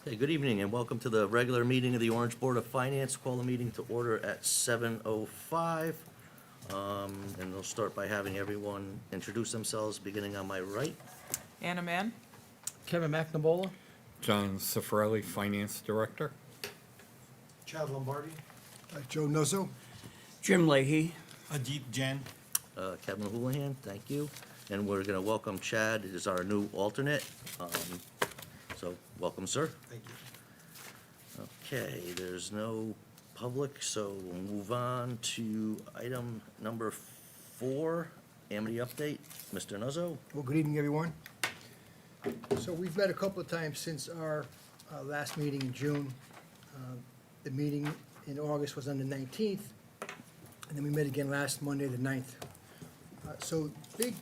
Okay, good evening and welcome to the regular meeting of the Orange Board of Finance. Call the meeting to order at 7:05. And we'll start by having everyone introduce themselves, beginning on my right. Anna Mann? Kevin McNabola. John Cifarelli, Finance Director. Chad Lombardi. Joe Nuzzo. Jim Leahy. Ajit Jain. Kevin Houlihan, thank you. And we're going to welcome Chad as our new alternate. So, welcome, sir. Thank you. Okay, there's no public, so we'll move on to item number 4, Amity update. Mr. Nuzzo? Well, good evening, everyone. So we've met a couple of times since our last meeting in June. The meeting in August was on the 19th, and then we met again last Monday, the 9th. So big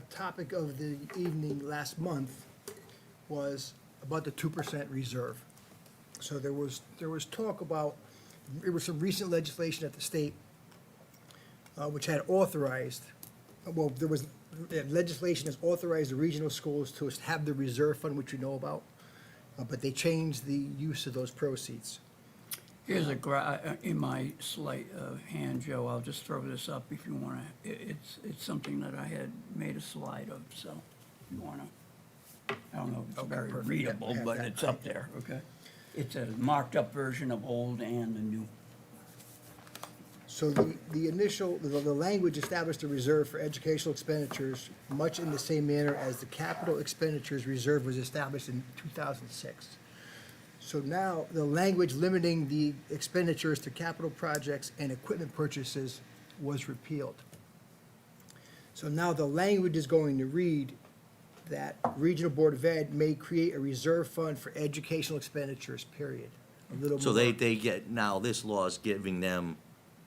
topic of the evening last month was about the 2% reserve. So there was talk about, there was some recent legislation at the state which had authorized, well, there was legislation has authorized the regional schools to have the reserve fund, which you know about, but they changed the use of those proceeds. Here's in my slight hand, Joe, I'll just throw this up if you want to. It's something that I had made a slide of, so if you want to. I don't know if it's Okay, very perfect. readable, Yeah, but that- it's up there, okay? It's a marked up version of old and the new. So the initial, the language established a reserve for educational expenditures much in the same manner as the capital expenditures reserve was established in 2006. So now, the language limiting the expenditures to capital projects and equipment purchases was repealed. So now the language is going to read that Regional Board of Ed may create a reserve fund for educational expenditures, period. A little So more. they get, now this law is giving them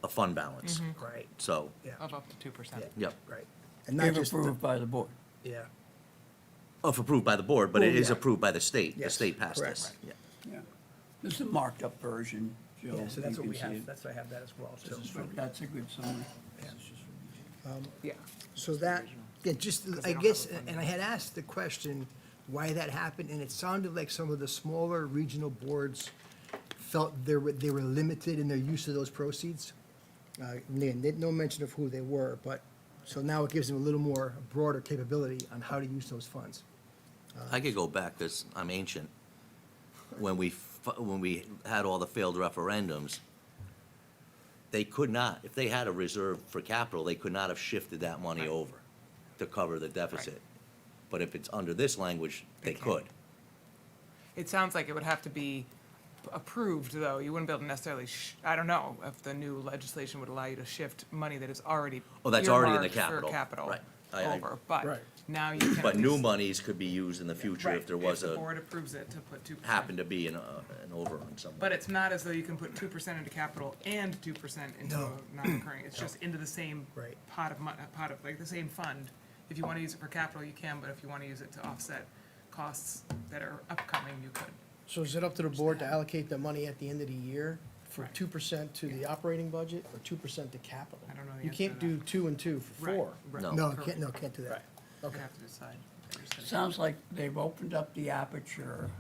a fund balance. Right, So, yeah, Of up to 2%. yep. right. And not If just, approved by the board. yeah. If approved by the board, but it Well, is yeah. approved by the state. The Yes, state passed correct. this. Yeah. Yeah. This is a marked up version, Joe. Yeah, so that's you what we can see have, it. that's why I have that as well, too. But that's a good summary. Yeah. So that, yeah, just, I guess, and I had asked the question why that happened, and it sounded like some of the smaller regional boards felt they were limited in their use of those proceeds. No mention of who they were, but, so now it gives them a little more broader capability on how to use those funds. I could go back, because I'm ancient. When we had all the failed referendums, they could not, if they had a reserve for capital, they could not have shifted that money over to cover the deficit. But if it's under this language, they They can. could. It sounds like it would have to be approved, though. You wouldn't be able to necessarily, I don't know if the new legislation would allow you to shift money that is already Oh, that's already in the earmarked for capital. capital Right. I- over. But Right. now you can. But at new least- monies could be used in the future Right, if there was the a, board approves it to put 2%. happened to be an overrun somewhere. But it's not as though you can put 2% into capital and 2% into No. a non-recurring. It's just into the same Right. pot of, like, the same fund. If you want to use it for capital, you can, but if you want to use it to offset costs that are upcoming, you could. So is it up to the board to allocate the money at the end of the year for Right. 2% to the operating budget or 2% to capital? I don't know the You answer to can't do that. 2 and 2 for 4. Right. No. No, Correct. can't do that. You have to decide. Sounds like they've opened up the aperture.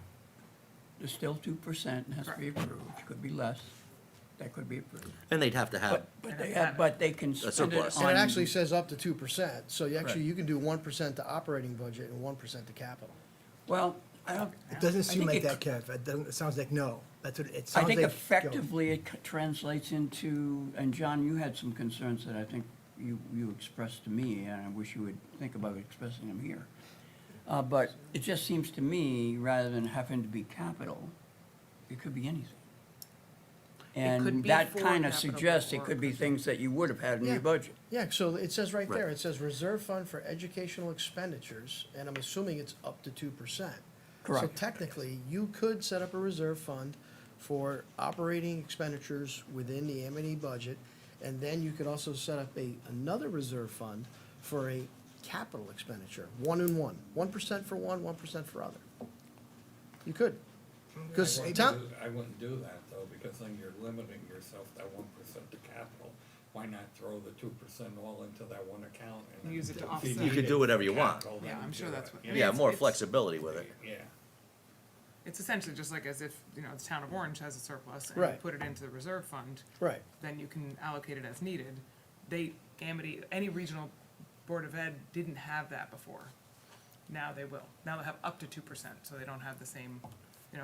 There's still 2% and has to be approved. Could be less. That could be approved. And they'd have to have, But they can spend it surplus. on. And it actually says up to 2%, so you can do 1% to operating budget and 1% to capital. Well, I don't. It doesn't I seem think like it- that, Kev. It sounds like no. That's what, it I sounds like. think effectively it translates into, and John, you had some concerns that I think you expressed to me, and I wish you would think about expressing them here. But it just seems to me, rather than having to be capital, it could be anything. could And be that for kind of capital, suggests or it could be it could things that you would have had in Yeah. your budget. Yeah, so it says right there, Right. it says reserve fund for educational expenditures, and I'm assuming it's up to 2%. So Correct. technically, you could set up a reserve fund for operating expenditures within the M&E budget, and then you could also set up another reserve fund for a capital expenditure, 1 and 1, 1% for one, 1% for other. You could, because I wouldn't do that though, because then you're limiting yourself that 1% to capital. Why not throw the 2% all into that one account? And Use it to if offset. You could do whatever you want. capital, Yeah, then I'm sure do that's it. what- yeah, more it's- flexibility with it. Yeah. It's essentially just like as if, the town of Orange has a surplus and you Right. put it into the reserve fund, Right, then you can allocate it as needed. Amity, any regional board of ed didn't have that before. Now they will. Now they have up to 2%, so they don't have the same,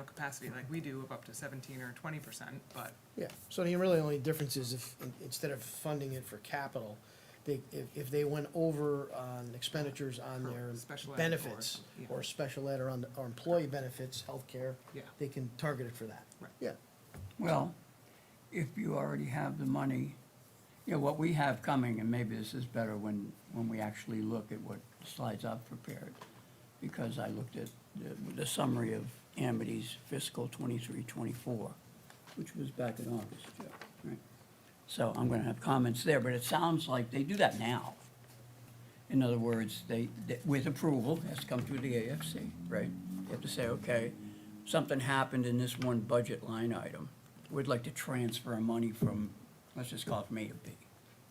capacity like we do of up to 17 or 20%, but yeah. So the really only difference is if, instead of funding it for capital, if they went over on expenditures on their Special ed or- benefits, yeah. or special ed, or employee benefits, healthcare, Yeah. they can target it for that. Right. Yeah, Well, if you already have the money, what we have coming, and maybe this is better when we actually look at what slides I've prepared, because I looked at the summary of Amity's fiscal 23-24, which was back in August, Joe, right? So I'm gonna have comments there, but it sounds like they do that now. In other words, they, with approval, has to come through the AFC, right? You have to say, okay, something happened in this one budget line item. We'd like to transfer money from, let's just call it from A to B.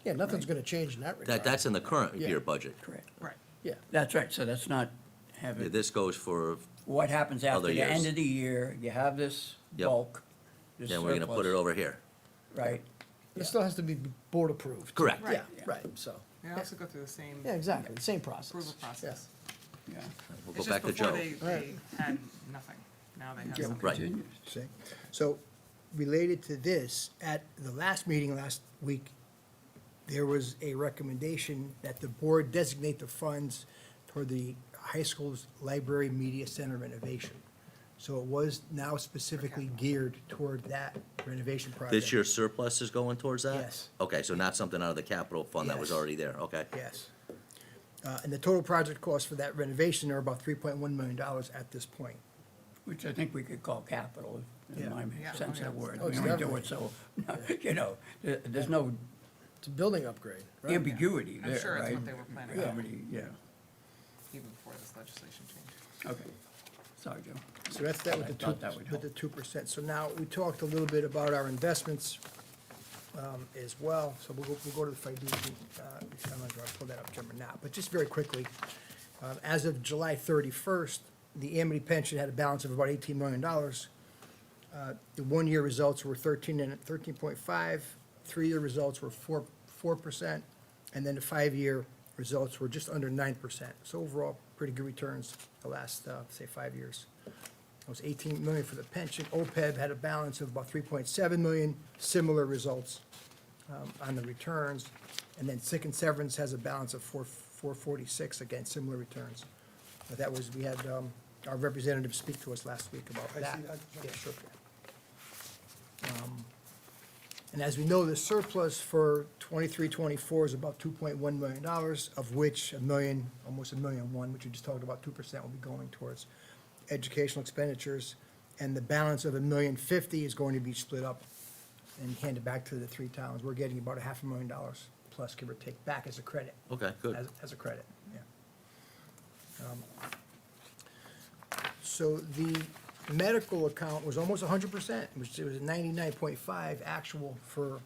yeah, nothing's gonna change in that regard. That's in the current Yeah. year budget. Correct. right. Yeah, That's right, so that's not Yeah, having, this goes for, what happens after Other the end years. of the year, you have this Yep. bulk, this then we're gonna put it surplus, over here. right? it still has to be board approved. Correct. Right. Yeah, right, so, They also go through the same yeah, exactly, same process. approval process. Yeah. We'll go It's back just to before Joe. they had nothing. Now they have Yeah. something. Right. Continues. See? So, related to this, at the last meeting last week, there was a recommendation that the board designate the funds toward the high school's library media center renovation. So it was now specifically geared toward that renovation project. This year's surplus is going towards that? Yes. Okay, so not something out of the capital fund that was Yes. already there, okay? Yes. And the total project costs for that renovation are about $3.1 million at this point. Which I think we could call capital, in Yeah. my Yeah. sense of the Oh, yeah. word. Oh, it's We do definitely- it so, there's no It's a building upgrade, right? ambiguity I'm there, sure it's right? what they were planning How on, many- Yeah, even before this legislation changed. okay. Sorry, Joe. So that's that with the I thought that would with the help. 2%. So now, we talked a little bit about our investments as well. So we'll go to the fiduciary, I'm not going to pull that up, Jim, or not. But just very quickly, as of July 31st, the Amity pension had a balance of about $18 million. The one-year results were 13.5, three-year results were 4%, and then the five-year results were just under 9%. So overall, pretty good returns the last, say, 5 years. It was 18 million for the pension. OPEB had a balance of about 3.7 million, similar results on the returns. And then sick and severance has a balance of 446, again, similar returns. But that was, we had our representative speak to us last week about that. Yeah, sure. And as we know, the surplus for 23-24 is about $2.1 million, of which almost $1.1 million, which we just talked about, 2% will be going towards educational expenditures. And the balance of $1.05 million is going to be split up and handed back to the three towns. We're getting about $500,000 plus, give or take, back as a credit. Okay, good. As a credit, yeah. So the medical account was almost 100%, which it was 99.5 actual for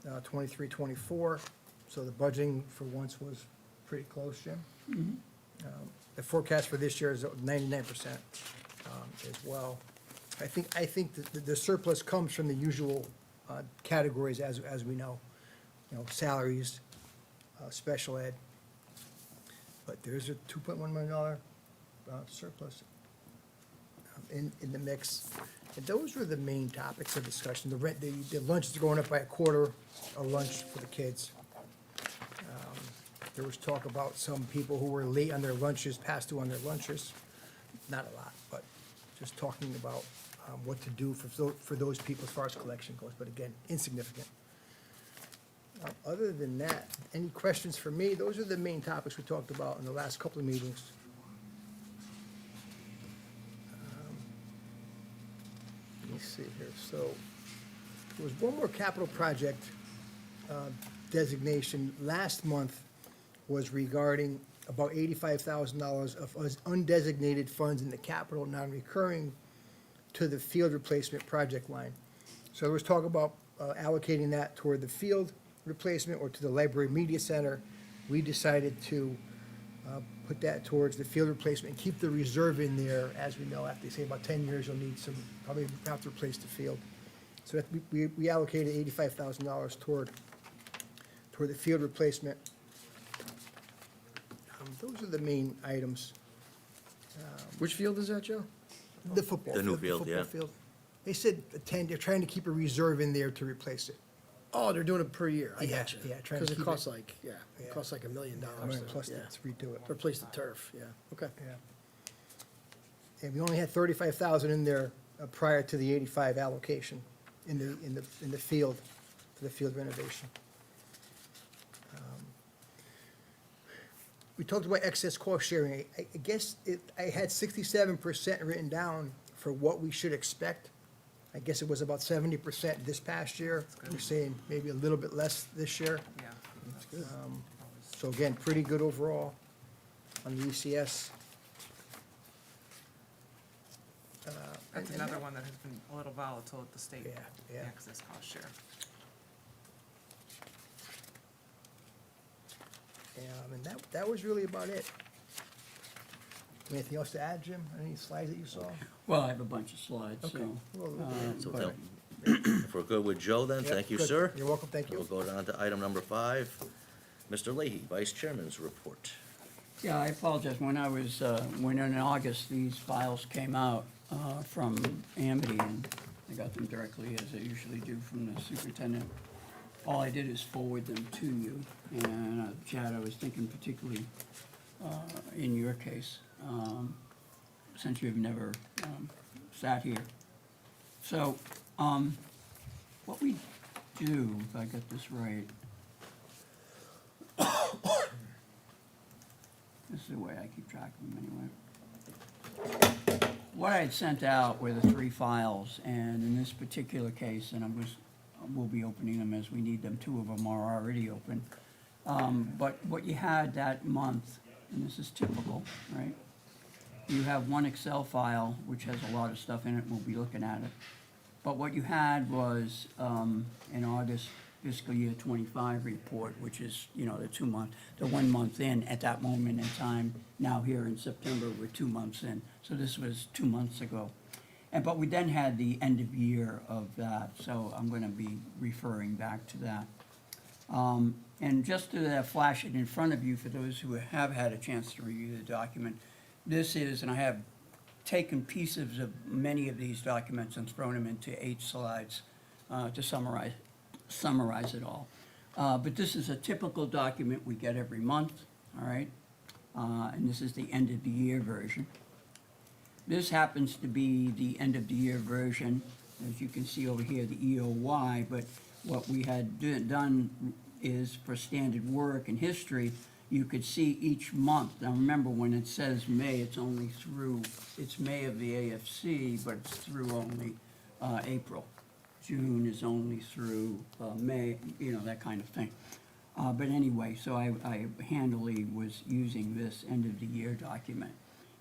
23-24. So the budgeting for once was pretty close, Jim. The forecast for this year is 99% as well. I think the surplus comes from the usual categories as we know, salaries, special ed. But there's a $2.1 million surplus in the mix. And those were the main topics of discussion. The rent, the lunch is going up by $0.25 a lunch for the kids. There was talk about some people who were late on their lunches, past due on their lunches. Not a lot, but just talking about what to do for those people as far as collection goes, but again, insignificant. Other than that, any questions for me? Those are the main topics we talked about in the last couple of meetings. Let me see here, so, there was one more capital project designation last month was regarding about $85,000 of undesignated funds in the capital non-recurring to the field replacement project line. So there was talk about allocating that toward the field replacement or to the library media center. We decided to put that towards the field replacement, and keep the reserve in there. As we know, after, they say about 10 years, you'll need some, probably have to replace the field. So that, we allocated $85,000 toward the field replacement. Those are the main items. Which field is that, Joe? The football The field. new field, football yeah. field. They said 10, they're trying to keep a reserve in there to replace it. Oh, they're doing it per year, I Yeah, gotcha. yeah, trying to Because it keep costs it- like, Yeah. it costs like $1 million Plus to, yeah, to redo it. to replace the turf, yeah, okay. Yeah. And we only had 35,000 in there prior to the 85 allocation in the field, for the field renovation. We talked about excess cost sharing. I guess I had 67% written down for what we should expect. I guess it was about 70% this past year. We're saying maybe a little bit less this year. Yeah. So again, pretty good overall on the ECS. That's another one that has been a little volatile at the state. Yeah, yeah. The excess cost share. And that was really about it. Anything else to add, Jim? Any slides that you saw? Well, I have a bunch of slides, so. Okay. Well, So but- if we're good with Joe then, Yep, thank you, good. sir. You're welcome, thank We'll you. go down to item number 5. Mr. Leahy, Vice Chairman's report. Yeah, I apologize. When I was, when in August, these files came out from Amity, and I got them directly, as I usually do, from the superintendent. All I did is forward them to you. And Chad, I was thinking particularly in your case, since you've never sat here. So, what we do, if I get this right, this is the way I keep track of them anyway. What I had sent out were the 3 files, and in this particular case, and we'll be opening them as we need them, 2 of them are already open. But what you had that month, and this is typical, right? You have one Excel file, which has a lot of stuff in it, we'll be looking at it. But what you had was, in August fiscal year 25 report, which is, the 1 month in at that moment in time. Now here in September, we're 2 months in. So this was 2 months ago. But we then had the end of year of that, so I'm gonna be referring back to that. And just to flash it in front of you, for those who have had a chance to review the document, this is, and I have taken pieces of many of these documents and thrown them into 8 slides to summarize it all. But this is a typical document we get every month, all right? And this is the end of the year version. This happens to be the end of the year version, as you can see over here, the EOY, but what we had done is for standard work and history, you could see each month. Now remember, when it says May, it's only through, it's May of the AFC, but it's through only April. June is only through May, that kind of thing. But anyway, so I handily was using this end of the year document.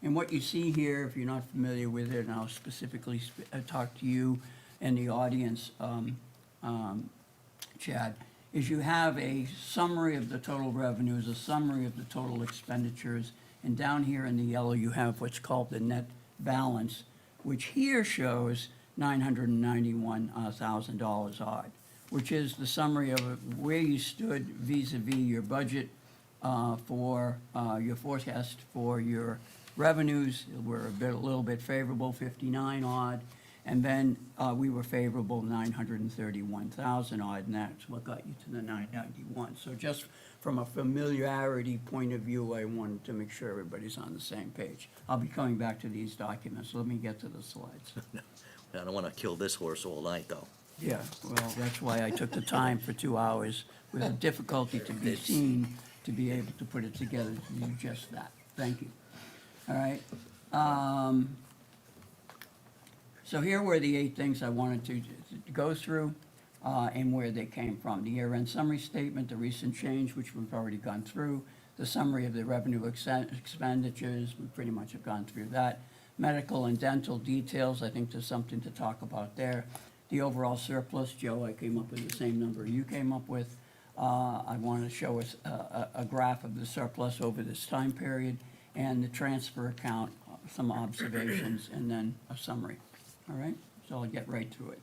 And what you see here, if you're not familiar with it, and I'll specifically talk to you and the audience, Chad, is you have a summary of the total revenues, a summary of the total expenditures, and down here in the yellow, you have what's called the net balance, which here shows $991,000 odd, which is the summary of where you stood vis-à-vis your budget for your forecast for your revenues. Were a little bit favorable, 59 odd, and then we were favorable 931,000 odd, and that's what got you to the 991. So just from a familiarity point of view, I wanted to make sure everybody's on the same page. I'll be coming back to these documents. Let me get to the slides. I don't want to kill this horse all night, though. Yeah, well, that's why I took the time for 2 hours with a difficulty to be seen, to be able to put it together to do just that. Thank you. All right. So here were the 8 things I wanted to go through and where they came from. The year-end summary statement, the recent change, which we've already gone through, the summary of the revenue expenditures, we pretty much have gone through that. Medical and dental details, I think there's something to talk about there. The overall surplus, Joe, I came up with the same number you came up with. I want to show us a graph of the surplus over this time period and the transfer account, some observations, and then a summary. All right? So I'll get right to it.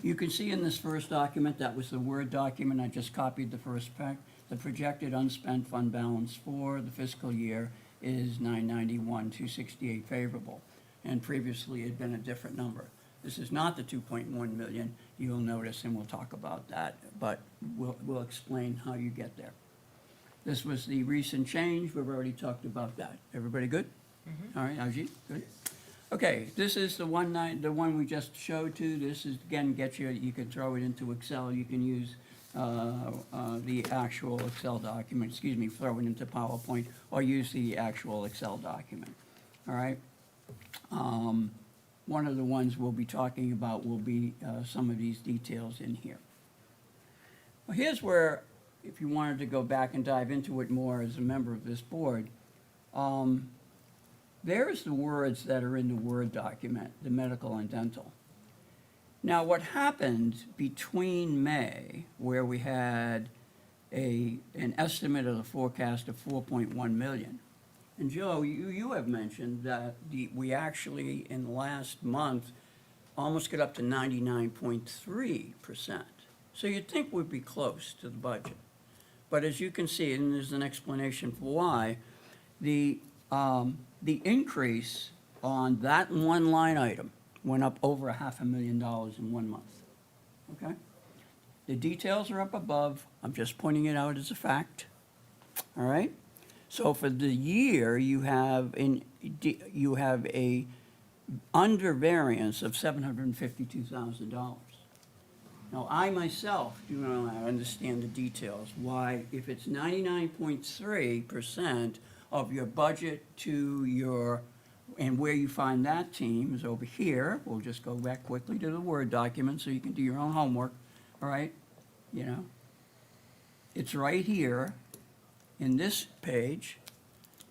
You can see in this first document, that was the Word document, I just copied the first pack. The projected unspent fund balance for the fiscal year is 991, 268 favorable. And previously it had been a different number. This is not the 2.1 million, you'll notice, and we'll talk about that, but we'll explain how you get there. This was the recent change, we've already talked about that. Everybody good? All right, Ajit, good? Okay, this is the one we just showed to. This is, again, you can throw it into Excel, you can use the actual Excel document, throw it into PowerPoint, or use the actual Excel document, all right? One of the ones we'll be talking about will be some of these details in here. Well, here's where, if you wanted to go back and dive into it more as a member of this board, there's the words that are in the Word document, the medical and dental. Now, what happened between May, where we had an estimate of the forecast of 4.1 million, and Joe, you have mentioned that we actually, in the last month, almost got up to 99.3%. So you'd think we'd be close to the budget. But as you can see, and there's an explanation for why, the increase on that one line item went up over $500,000 in 1 month, okay? The details are up above, I'm just pointing it out as a fact, all right? So for the year, you have a under variance of $752,000. Now, I myself do not understand the details, why, if it's 99.3% of your budget to your, and where you find that team is over here. We'll just go back quickly to the Word document so you can do your own homework, all right? You know, it's right here in this page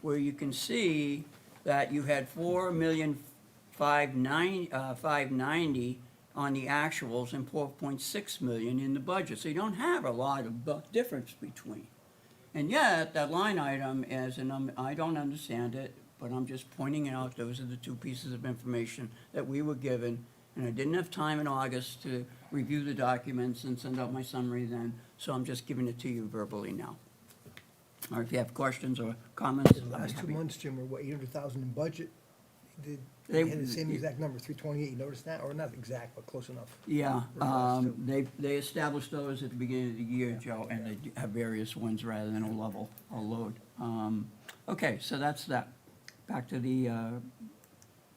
where you can see that you had 4,590,000 on the actuals and 4.6 million in the budget. So you don't have a lot of difference between. And yet, that line item is, and I don't understand it, but I'm just pointing out those are the two pieces of information that we were given. And I didn't have time in August to review the documents and send out my summary then, so I'm just giving it to you verbally now. Or if you have questions or comments, The I'll be last 2 happy. months, Jim, were what, 800,000 in budget? They They- had the same exact number, 328, you noticed that? Or not exact, but close enough. Yeah, Revised too. they established those at the beginning of the year, Joe, and they have various ones rather than a level, a load. Okay, so that's that. Back to the,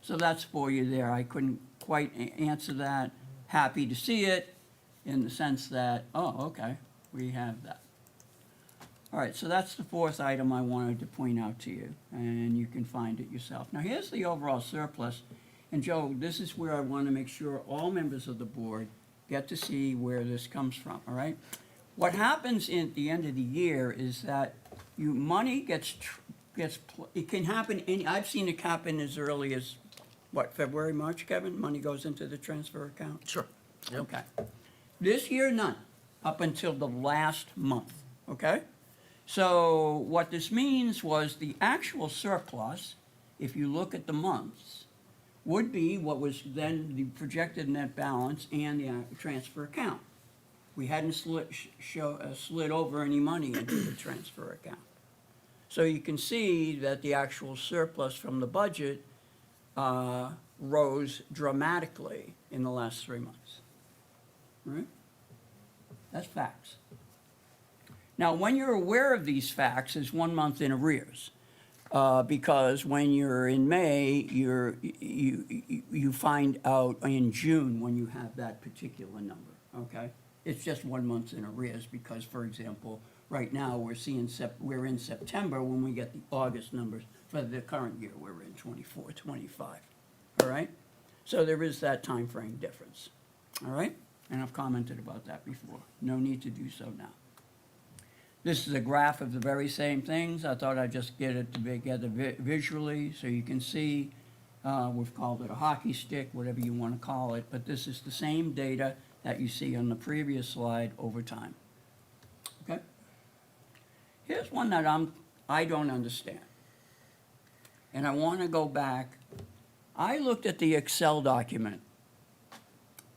so that's for you there. I couldn't quite answer that. Happy to see it in the sense that, oh, okay, we have that. All right, so that's the fourth item I wanted to point out to you, and you can find it yourself. Now, here's the overall surplus, and Joe, this is where I want to make sure all members of the board get to see where this comes from, all right? What happens at the end of the year is that money it can happen, I've seen it happen as early as, what, February, March, Kevin? Money goes into the transfer account? Sure. Yep. Okay. This year, none, up until the last month, okay? So what this means was the actual surplus, if you look at the months, would be what was then the projected net balance and the transfer account. We hadn't slid over any money into the transfer account. So you can see that the actual surplus from the budget rose dramatically in the last 3 months. Right? That's facts. Now, when you're aware of these facts, is 1 month in arrears. Because when you're in May, you find out in June when you have that particular number, okay? It's just 1 month in arrears because, for example, right now, we're in September when we get the August numbers for the current year. We're in 24, 25, all right? So there is that time frame difference, all right? And I've commented about that before. No need to do so now. This is a graph of the very same things. I thought I'd just get it together visually so you can see. We've called it a hockey stick, whatever you want to call it, but this is the same data that you see on the previous slide over time. Okay? Here's one that I don't understand. And I want to go back. I looked at the Excel document,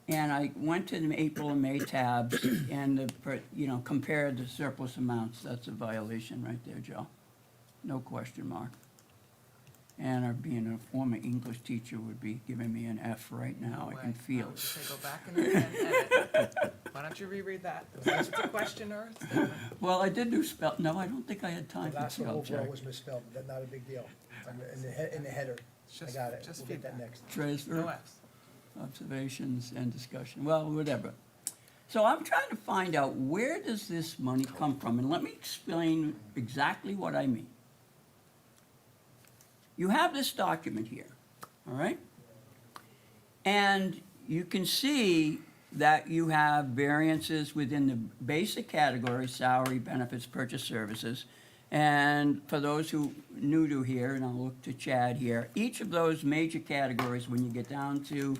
and I went to the April and May tabs and, compared the surplus amounts. That's a violation right there, Joe. No question mark. And our being a former English teacher would be giving me an F right now. I can feel would it. say go back and edit. Why don't you reread that? Is it a question or a statement? Well, I did do spell, no, I don't think I had The time for last one spell overall check. was misspelled, but not a big deal. In the header, I Just- got it, just we'll get that feedback. next. No Transfer, Fs. observations, and discussion, well, whatever. So I'm trying to find out, where does this money come from? And let me explain exactly what I mean. You have this document here, all right? And you can see that you have variances within the basic categories: salary, benefits, purchase services. And for those who new to here, and I'll look to Chad here, each of those major categories, when you get down to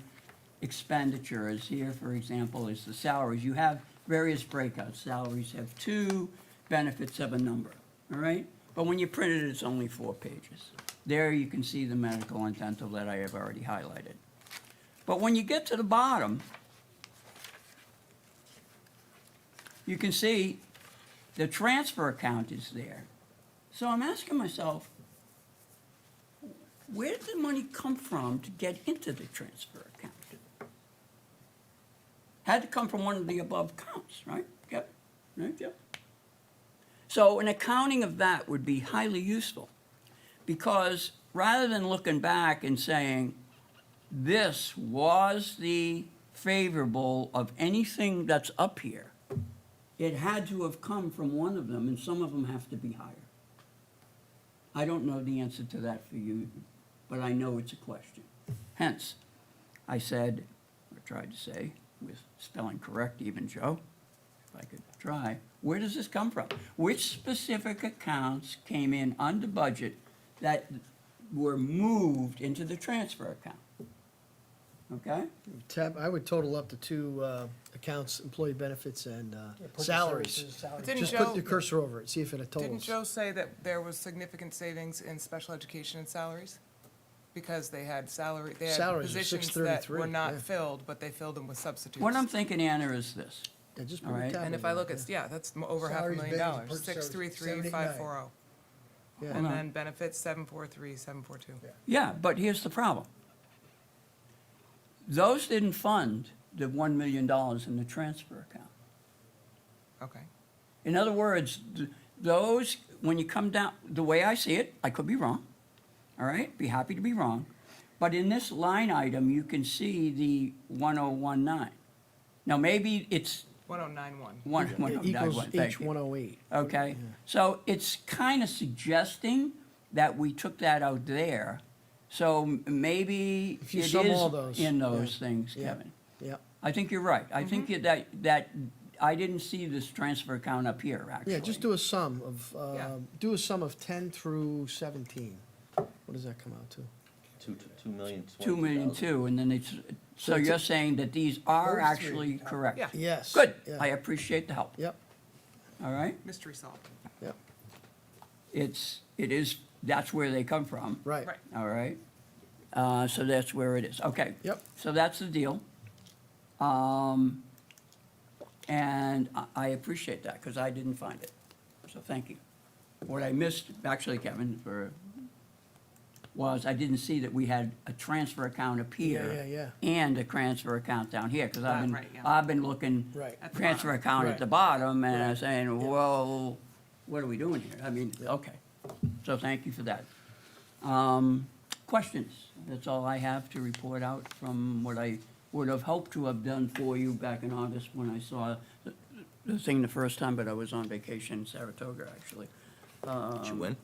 expenditures, here, for example, is the salaries. You have various breakouts. Salaries have 2, benefits have a number, all right? But when you print it, it's only 4 pages. There you can see the medical and dental that I have already highlighted. But when you get to the bottom, you can see the transfer account is there. So I'm asking myself, where did the money come from to get into the transfer account? Had to come from one of the above accounts, right? Yep, right, yep. So an accounting of that would be highly useful, because rather than looking back and saying, this was the favorable of anything that's up here, it had to have come from one of them, and some of them have to be higher. I don't know the answer to that for you, but I know it's a question. Hence, I said, or tried to say, with spelling correct even, Joe, if I could try, where does this come from? Which specific accounts came in under budget that were moved into the transfer account? Okay? I would total up the 2 accounts, employee benefits and Purchase salaries. services, salaries. Didn't Just Joe- put the cursor over it, see if it totals. Didn't Joe say that there was significant savings in special education and salaries? Because they had Salaries are positions that 633, were not yeah. filled, but they filled them with substitutes. What I'm thinking, Anna, is this. Yeah, just All put a right. tab And if over I look it, at, yeah, that's over Salaries, $500,000, benefits, purchase services, 633,540. Yeah. And on. then benefits, 743,742. Yeah, but here's the problem. Those didn't fund the $1 million in the transfer account. Okay. In other words, those, when you come down, the way I see it, I could be wrong, all right? Be happy to be wrong. But in this line item, you can see the 1019. Now, maybe it's 1091. It equals thank each you. 108. Okay, so it's kind of suggesting that we took that out there. So maybe If you it sum all is those, in those yeah, things, yeah. Kevin. Yeah, I think you're right. I think that I didn't see this transfer account up here, actually. yeah, just do a sum of, Yeah. do a sum of 10 through 17. What does that come out to? 2,000,002, and then it's, so it's you're saying that these are Those three. actually correct? Yeah. Yes. Good, Yeah. I appreciate the help, Yep, all right? Mystery solved. yep, It is, that's where they come from, right. Right. all right? So that's where it is, okay. Yep. So that's the deal. And I appreciate that, because I didn't find it, so thank you. What I missed, actually, Kevin, was I didn't see that we had a transfer account up here. Yeah. And a transfer account down here, because I've been, Right, yeah. I've been looking. Right. At the Transfer bottom. account at Right. the bottom, and I'm Right. saying, well, what are we doing here? I mean, okay, so thank you for that. Questions? That's all I have to report out from what I would have hoped to have done for you back in August when I saw the thing the first time, but I was on vacation in Saratoga, actually. Did you win?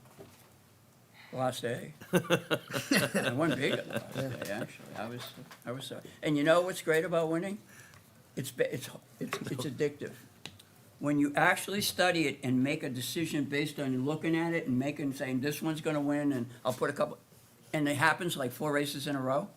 Last day. I won big on the last day, actually. I was, and you know what's great about winning? It's addictive. When you actually study it and make a decision based on looking at it and saying, this one's gonna win, and I'll put a couple, and it happens like 4 races in a row,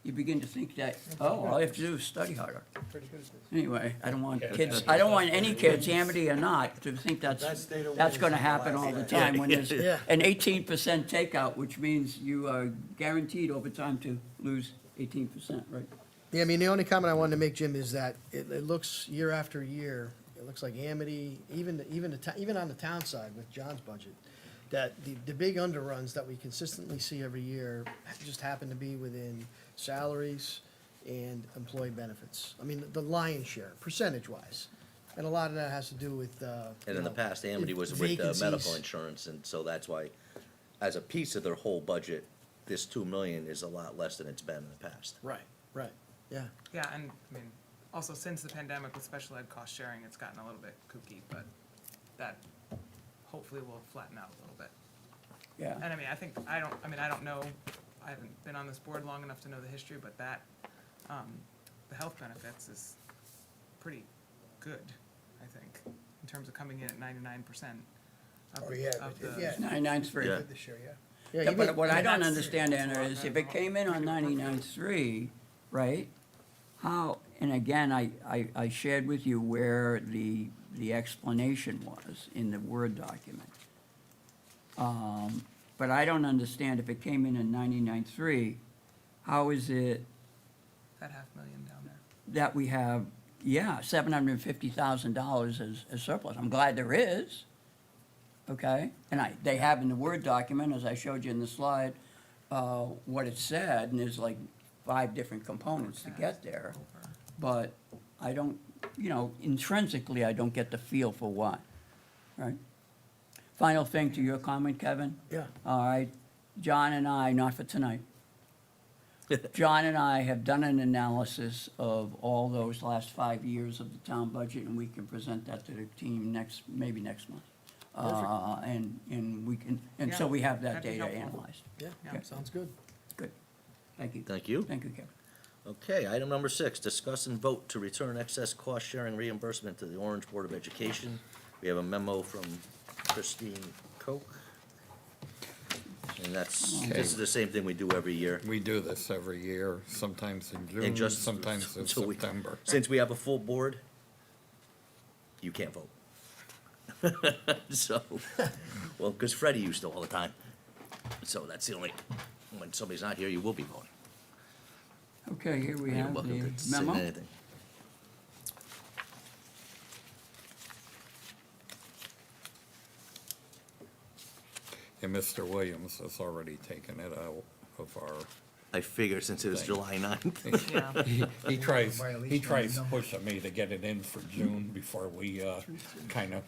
you begin to think that, oh, all you have to do is study harder. Pretty good at this. Anyway, I don't want Yeah. kids, I don't want any kids, Amity or not, to think Best day to that's win gonna is on the happen last all the day. time when there's Yeah. an 18% takeout, which means you are guaranteed over time to lose 18%, right? Yeah, I mean, the only comment I wanted to make, Jim, is that it looks year after year, it looks like Amity, even on the town side with John's budget, that the big underruns that we consistently see every year just happen to be within salaries and employee benefits. I mean, the lion's share, percentage-wise. And a lot of that has to do with, And in the past, Amity was with medical vacancies. insurance, and so that's why, as a piece of their whole budget, this 2 million is a lot less than it's been in the past. Right, yeah. Yeah, and, I mean, also since the pandemic with special ed cost sharing, it's gotten a little bit kooky, but that hopefully will flatten out a little bit. Yeah. And I mean, I don't know, I haven't been on this board long enough to know the history, but that, the health benefits is pretty good, I think, in terms of coming in at 99% of Oh, yeah, of but- the. yeah. 99.3. Yeah. This year, yeah. Yeah, Yeah, even- but what I don't that's- understand, Anna, that's is if it came in on pretty appropriate. 99.3, right? How, and again, I shared with you where the explanation was in the Word document. But I don't understand if it came in at 99.3, how is it That $500,000 down there. that we have, yeah, $750,000 as surplus? I'm glad there is, okay? And they have in the Word document, as I showed you in the slide, what it said, and there's like 5 different components to get there. Over. But I don't, intrinsically, I don't get the feel for why, right? Final thing to your comment, Kevin? Yeah. All right, John and I, not for tonight. John and I have done an analysis of all those last 5 years of the town budget, and we can present that to the team maybe next month. And we can, and so Yeah, we have that that'd be data helpful. analyzed. Yeah, Yeah. sounds good. Good. Thank you. Thank you. Thank you, Kevin. Okay, item number 6, discuss and vote to return excess cost-sharing reimbursement to the Orange Board of Education. We have a memo from Christine Koch. And this is the same thing we do every year. We do this every year, sometimes in And June, just sometimes in so we- September. Since we have a full board, you can't vote. So, well, because Freddie used to all the time. So that's the only, when somebody's not here, you will be voting. Okay, here we You're have welcome the to say memo. anything. And Mr. Williams has already taken it out of our, I figured since it was Thank July 9th. Yeah. he tries Violation of the pushing me to get it in for June before we, kind of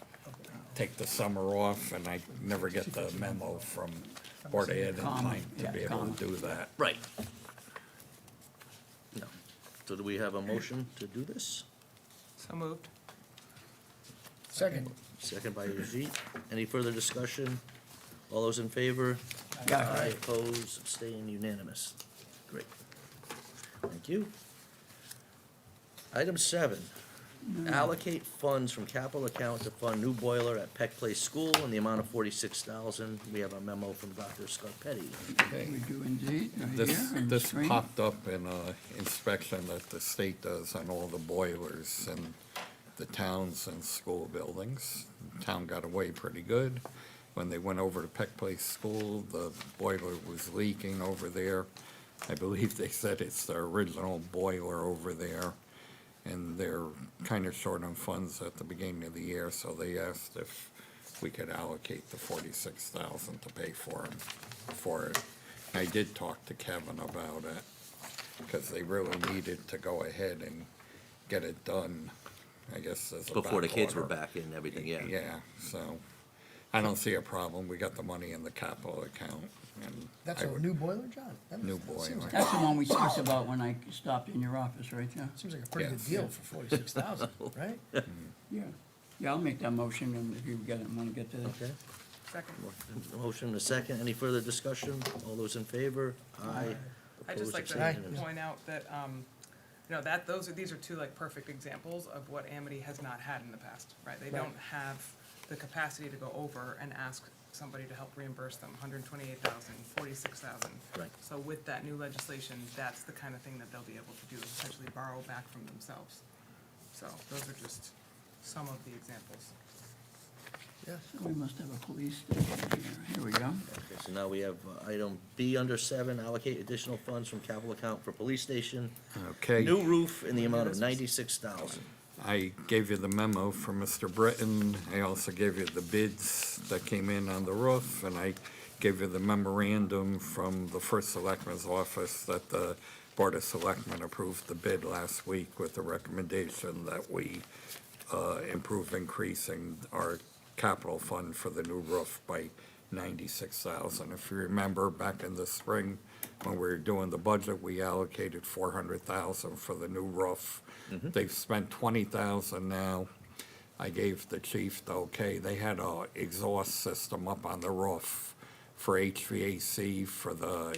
take the summer off, and I never get the memo from Board of Ed in Comma, time to yeah, be able comma. to do that. Right. No. So do we have a motion to do this? So moved. Second. Second by Ajit. Any further discussion? All those in favor? Yeah. Opposed, abstained, unanimous. Great. Thank you. Item 7, allocate funds from capital account to fund new boiler at Peck Place School in the amount of $46,000. We have a memo from Dr. Scarpetti. Okay. We do indeed, right This, here on the this screen. popped up in a inspection that the state does on all the boilers in the towns and school buildings. Town got away pretty good. When they went over to Peck Place School, the boiler was leaking over there. I believe they said it's the original boiler over there. And they're kind of short on funds at the beginning of the year, so they asked if we could allocate the 46,000 to pay for it. I did talk to Kevin about it, because they really needed to go ahead and get it done, I guess, as a Before the kids were back order. back in and everything, yeah. Yeah, so, I don't see a problem, we got the money in the capital account, and. That's I a would- new boiler, John? That New seems boiler. like- That's the one we talked about when I stopped in your office, right, John? Seems like a pretty good Yes. deal for 46,000, right? Yeah. Yeah, I'll make that motion, and if you want to get to that. Okay. Second. Motion and a second. Any further discussion? All those in favor? Aye. I'd just Opposed, like to abstained, point out that, these are two like perfect examples of what Amity has not had in the past, right? They don't have the capacity to go over and ask somebody to help reimburse them, 128,000, 46,000. Right. So with that new legislation, that's the kind of thing that they'll be able to do, essentially borrow back from themselves. So those are just some of the examples. Yes. We must have a police station here. Here we go. Okay, so now we have item B under 7, allocate additional funds from capital account for police station. Okay. New roof in the amount of 96,000. I gave you the memo from Mr. Britton. I also gave you the bids that came in on the roof, and I gave you the memorandum from the first selectman's office that the Board of Selectmen approved the bid last week with the recommendation that we improve increasing our capital fund for the new roof by 96,000. If you remember, back in the spring, when we were doing the budget, we allocated 400,000 for the new roof. They've spent 20,000 now. I gave the chief the okay. They had a exhaust system up on the roof for HVAC for the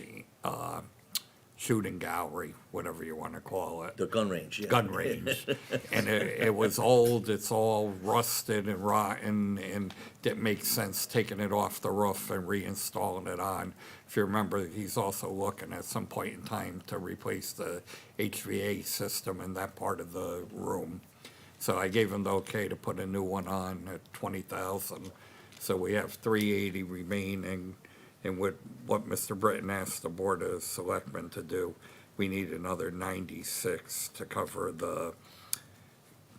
shooting gallery, whatever you want to call it. The gun range, yeah. Gun range. And it was old, it's all rusted and rotten, and it makes sense taking it off the roof and reinstalling it on. If you remember, he's also looking at some point in time to replace the HVA system in that part of the room. So I gave him the okay to put a new one on at 20,000. So we have 380 remaining. And what Mr. Britton asked the Board of Selectmen to do, we need another 96 to cover the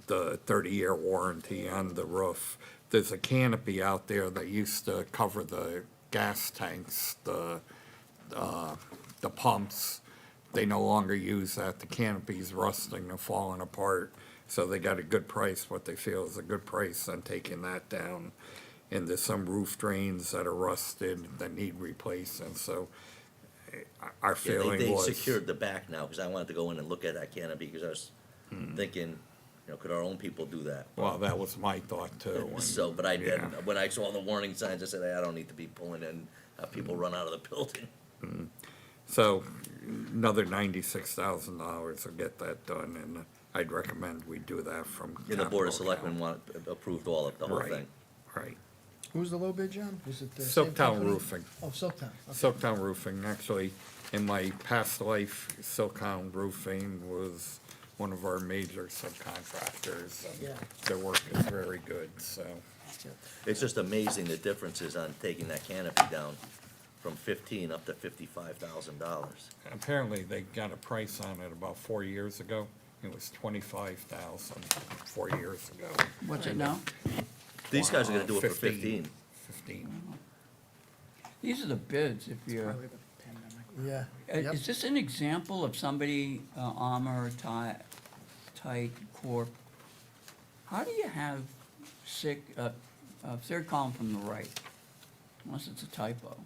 30-year warranty on the roof. There's a canopy out there that used to cover the gas tanks, the pumps. They no longer use that. The canopy's rusting and falling apart. So they got a good price, what they feel is a good price on taking that down. And there's some roof drains that are rusted that need replacing, so our Yeah, feeling they was. secured the back now, because I wanted to go in and look at that canopy, because I was thinking, you know, could our own people do that? Well, that was my thought too. and- So, but I yeah. didn't, when I saw the warning signs, I said, "Hey, I don't need to be pulling in, people run out of the building." So another $96,000 will get that done, and I'd recommend we do that from. And the Board of capital Selectmen account. approved all of, the whole Right. thing. Right. Who was the low bid, John? Was it the same Silktown company? Roofing. Oh, Silktown. Okay. Silktown Roofing, actually, in my past life, Silktown Roofing was one of our major subcontractors. and Yeah. Their work is very good, so. It's just amazing the differences on taking that canopy down from 15 up to $55,000. Apparently, they got a price on it about 4 years ago. It was 25,000 4 years ago. What's it now? These guys are gonna do it for 15. 15. These are the bids, if you're, Probably the pandemic. Yeah. Yep. is this an example of somebody, Armor, Tight Corp? How do you have third column from the right, unless it's a typo?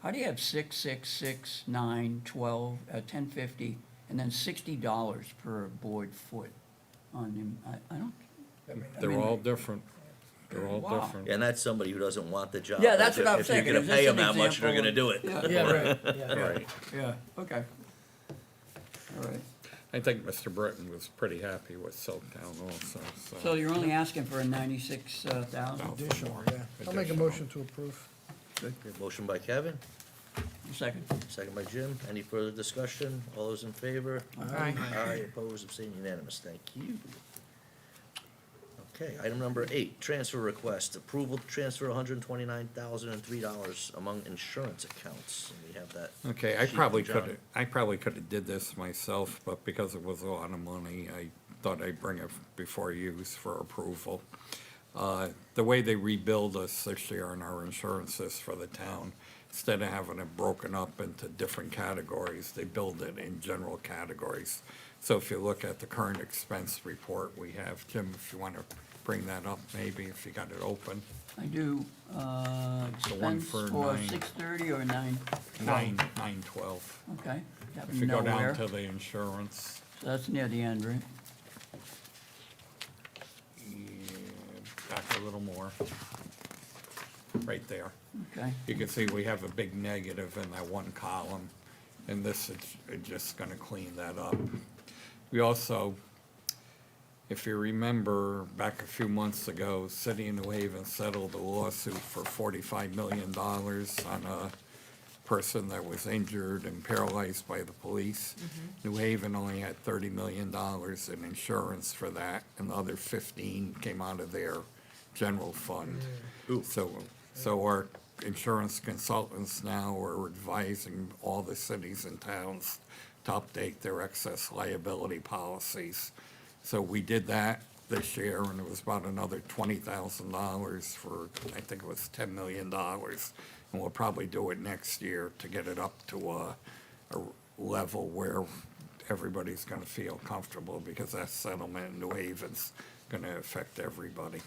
How do you have 6, 6, 6, 9, 12, 1050, and then $60 per board foot on them? I don't. They're mean- all different. They're all Wow. different. And that's somebody who doesn't want the job. Yeah, that's what I'm If thinking. you're Is gonna pay this them an that much, they're example gonna of- do it. Yeah, right, yeah. Right. Yeah, okay. All right. I think Mr. Britton was pretty happy with Silktown also, So so. you're only asking for a 96,000? Additional, yeah. I'll make a Additional. motion to approve. Okay, Motion by Kevin, Second. second by Jim. Any further discussion? All those in favor? Aye. Aye, opposed, abstained, unanimous. Thank you. Okay, item number 8, transfer request. Approval to transfer $129,003 among insurance accounts. And we have that. Okay, I sheet probably from John. could have did this myself, but because it was a lot of money, I thought I'd bring it before you for approval. The way they rebuild us this year on our insurances for the town, instead of having it broken up into different categories, they build it in general categories. So if you look at the current expense report we have, Jim, if you want to bring that up, maybe, if you got it open, I do, The one expense for for 9. 630 or 9? 912. Okay. That If you go down nowhere. to the insurance, So that's near the end, right? back a little more. Right there. Okay. You can see we have a big negative in that one column, and this is just gonna clean that up. We also, If you remember, back a few months ago, City of New Haven settled a lawsuit for $45 million on a person that was injured and paralyzed by the police. New Haven only had $30 million in insurance for that, and the other 15 came out of their general fund. So our insurance consultants now are advising all the cities and towns to update their excess liability policies. So we did that this year, and it was about another $20,000 for, I think it was $10 million. And we'll probably do it next year to get it up to a level where everybody's gonna feel comfortable, because that settlement in New Haven's gonna affect everybody.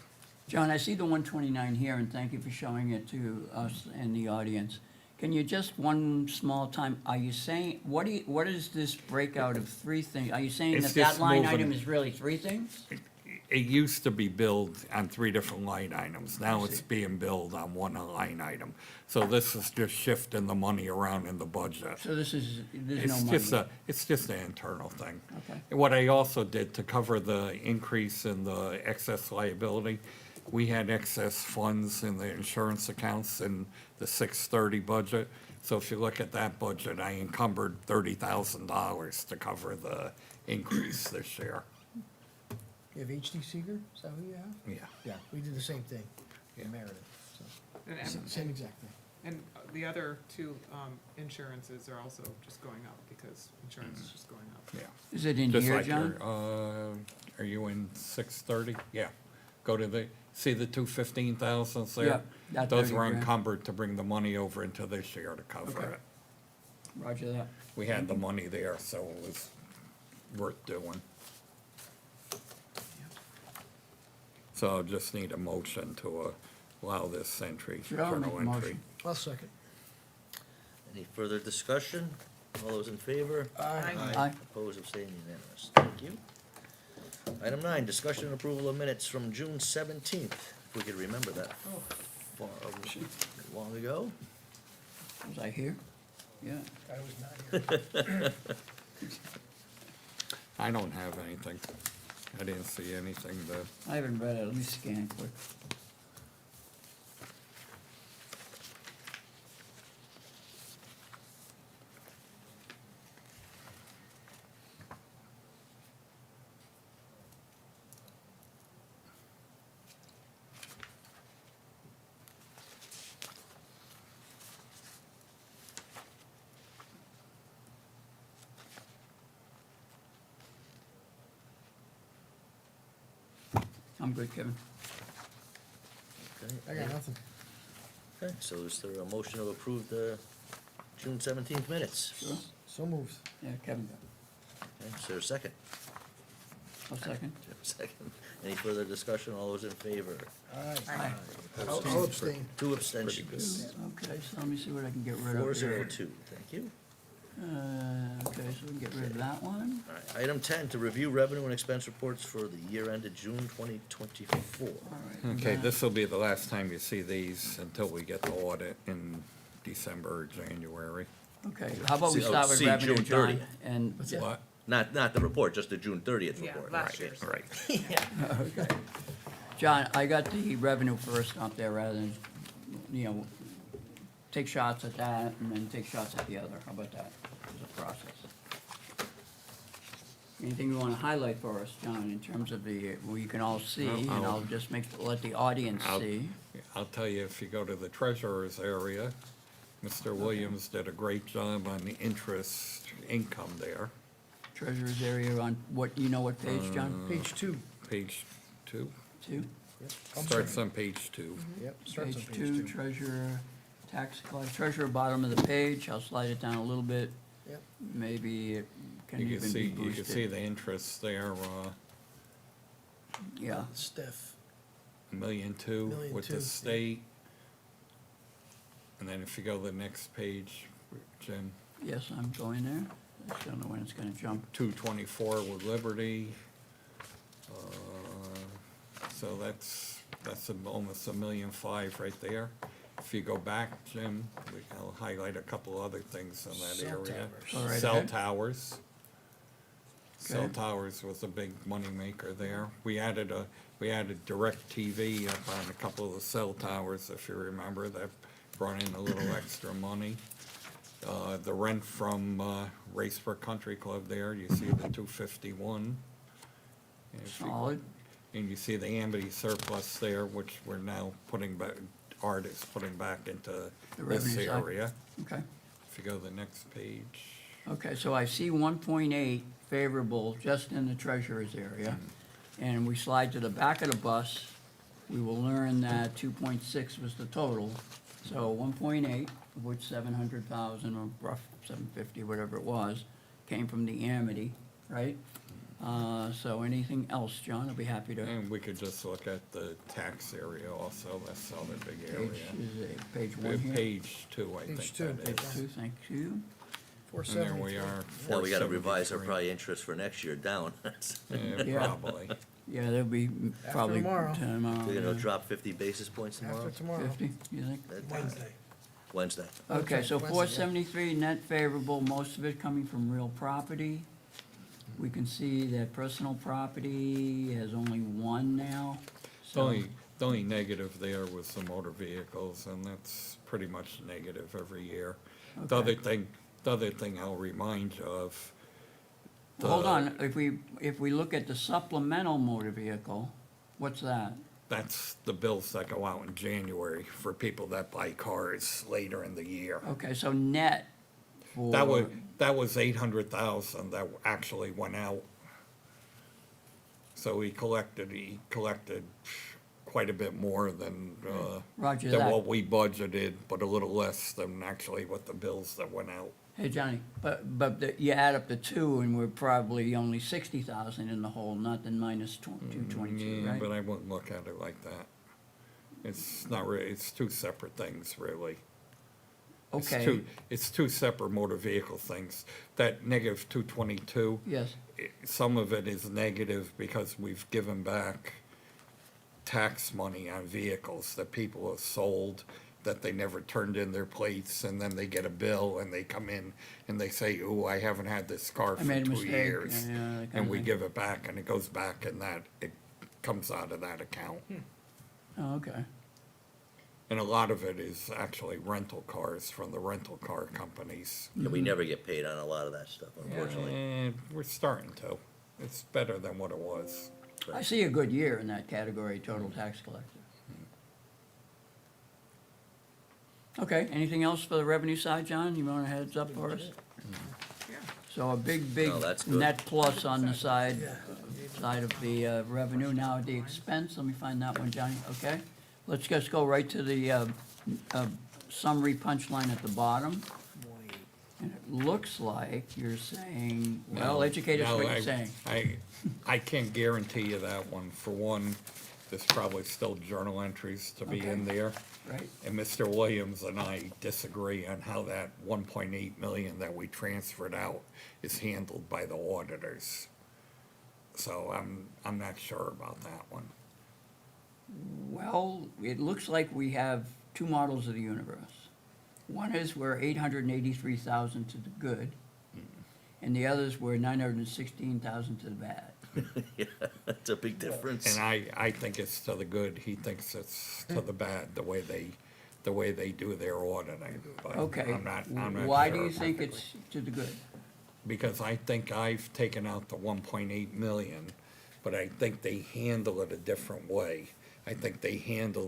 John, I see the 129 here, and thank you for showing it to us and the audience. Can you just, one small time, are you saying, what is this breakout of three things? Are you saying It's that that just line moving- item is really three things? It used to be billed on 3 different line items. Now it's being billed on 1 line item. So this is just shifting the money around in the budget. So there's no It's money. it's just an internal thing. Okay. And what I also did to cover the increase in the excess liability, we had excess funds in the insurance accounts in the 630 budget. So if you look at that budget, I encumbered $30,000 to cover the increase this year. You have H.D. Seeger, is that who you have? Yeah. Yeah, we did the same thing, Yeah. Meredith, so, And, same exact thing. and the other two, insurances are also just going up because insurance is just going up. Yeah. Is it in Just here, like John? are you in 630? Yeah. Go to see the 215,000s there? Yeah, that Those 30 were grand. encumbered to bring the money over into this year to cover Okay. it. Roger that. We had the money there, so it was worth doing. So I'll just need a motion to allow this entry, Sure, I'll make journal a entry. motion. I'll second. Any further discussion? All those in favor? Aye. Opposed, abstained, unanimous. Thank you. Item 9, discussion and approval of minutes from June 17th. If we could remember that far, long ago. Was I here? Yeah. I was not here. I don't have anything. I didn't see anything that, I haven't read it. Let me scan quick. I'm good, Kevin. Okay. I got nothing. Okay, so is there a motion to approve the June 17th minutes? Sure. So moved. Yeah, Kevin. Okay, is there a second? I'll second. Second. Any further discussion? All those in favor? Aye. Aye. I'll abstain. 2 abstentions. Okay, so let me see what I can get rid of. 402, thank you. Okay, so we can get rid of that one. All right, item 10, to review revenue and expense reports for the year ended June 2024. All right. okay, that- this will be the last time you see these until we get the audit in December or January. Okay, how about we See- oh, start with see revenue, June John? 30th. And, What? Not the report, just the June 30th Yeah, report. last Right, year's. Right. okay. John, I got the revenue first up there rather than, take shots at that and then take shots at the other. How about that as a process? Anything you want to highlight for us, John, in terms of where you can all see, and I'll just let the audience I'll- see. I'll tell you, if you go to the treasurer's area, Mr. Williams did a great job on the interest income there, Treasurer's area on what page, John? Page 2. page 2. 2? Yep. I'm Starts sorry. on page 2. Yep, starts on Page page 2, 2. treasurer, tax collector, treasurer, bottom of the page. I'll slide it down a little bit. Yep. Maybe it can You even can be see, you can see boosted. the interest there, Yeah, Steph. $1.2 million with $1.2 the state. And then if you go to the next page, Jim, yes, I'm going there. I just don't know when it's gonna jump. 224 with Liberty. So that's almost $1.5 million right there. If you go back, Jim, I'll highlight a couple other things in that Cell area. towers. All right, Cell ahead. towers. Cell Okay. towers was a big moneymaker there. We added DirecTV up on a couple of the cell towers, if you remember, that brought in a little extra money. The rent from, Racebrook Country Club there, you see the 251. And if you- Solid. And you see the Amity surplus there, which we're now putting back, Art is putting back into The this revenue side. area. Okay. If you go to the next page. Okay, so I see 1.8 favorable just in the treasurer's area. And we slide to the back of the bus, we will learn that 2.6 was the total. So 1.8, of which 700,000 or rough 750, whatever it was, came from the Amity, right? So anything else, John? I'll be happy to. And we could just look at the tax area also, that's the other big area. Page, is it page one here? Page 2, I think Page two, that Page is. 2, thank you. Four And there we seventy-three. are. Now, we gotta revise our 473. probably interest for next year down. Yeah, Yeah. probably. Yeah, there'll be probably tomorrow. tomorrow. We're gonna yeah. drop 50 basis points tomorrow? After tomorrow. 50, you think? That- Wednesday. Wednesday. Okay, so Wednesday, yeah. 473 net favorable, most of it coming from real property. We can see that personal property has only one now. So The only negative there was the motor vehicles, and that's pretty much negative every year. The Okay. other thing I'll remind you of. Hold the- on, if we look at the supplemental motor vehicle, what's that? That's the bills that go out in January for people that buy cars later in the year. Okay, so net for. That was 800,000 that actually went out. So he collected quite a bit more than, Roger than that. what we budgeted, but a little less than actually what the bills that went out. Hey, Johnny, you add up the two and we're probably only 60,000 in the hole, not the minus 222, Yeah, right? but I wouldn't look at it like that. It's not really, it's two separate things, really. Okay, It's two separate motor vehicle things. That negative 222, yes, some of it is negative because we've given back tax money on vehicles that people have sold, that they never turned in their plates, and then they get a bill, and they come in and they say, ooh, I haven't had this car I for made a 2 mistake. years. that kind And of we thing. give it back, and it goes back in that, it comes out of that account. Oh, okay. And a lot of it is actually rental cars from the rental car companies. Yeah, we never get paid on a lot of that stuff, unfortunately. And we're starting to. It's better than what it was. I see a good year in that category, total tax collector. Okay, anything else for the revenue side, John? You want a heads up for us? Yeah. So a big No, that's good. net plus on the side of the revenue. Now the expense, let me find that one, Johnny, okay? Let's just go right to the summary punchline at the bottom. And it looks like you're saying, well, No, educate us no, what you're saying. I can't guarantee you that one. For one, there's probably still journal entries to be in Okay. there. Right, And Mr. Williams and I disagree on how that 1.8 million that we transferred out is handled by the auditors. So I'm not sure about that one. well, it looks like we have two models of the universe. One is we're 883,000 to the good, and the others were 916,000 to the bad. Yeah, that's a big difference. And I think it's to the good, he thinks it's to the bad, the way they do their auditing. But Okay, I'm not why do sure. you think it's to the good? Because I think I've taken out the 1.8 million, but I think they handle it a different way. I think they handle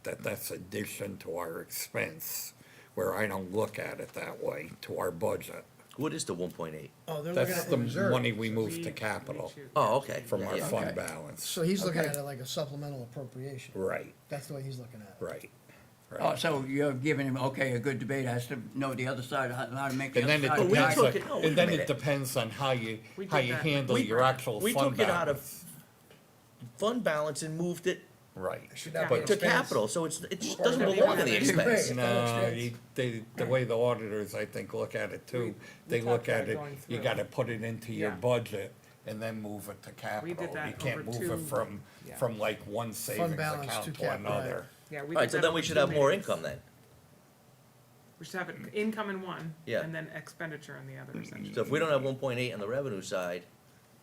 that's addition to our expense, where I don't look at it that way, to our budget. What is the 1.8? Oh, they're looking That's at the the reserve. money we move to capital Oh, okay. from Yeah, our yeah. fund Okay. balance. So he's looking Okay. at it like a supplemental appropriation. Right, That's the way he's looking at it. right, Oh, right. so you're giving him, okay, a good debate, has to know the other side, how to make the And other then it side. we depends, took on- it- no, wait and a then it minute. depends on how you We did handle that. your actual We fund took it out balance. of fund balance and moved it Right. Should not be But- an to expense. capital, so it doesn't gonna be belong one in the of these. expense. No, the way the auditors, I think, look at it too, We they talked look about at it it, going you through. gotta put it into your Yeah. budget and then move it to capital. that You can't over move two- it from, yeah. from like one savings balance account to to cap, another. Yeah, we All right, did so that then over we should 2 have more meetings. income then. We should have it income in one, Yeah. and then expenditure in the other, essentially. So if we don't have 1.8 on the revenue side,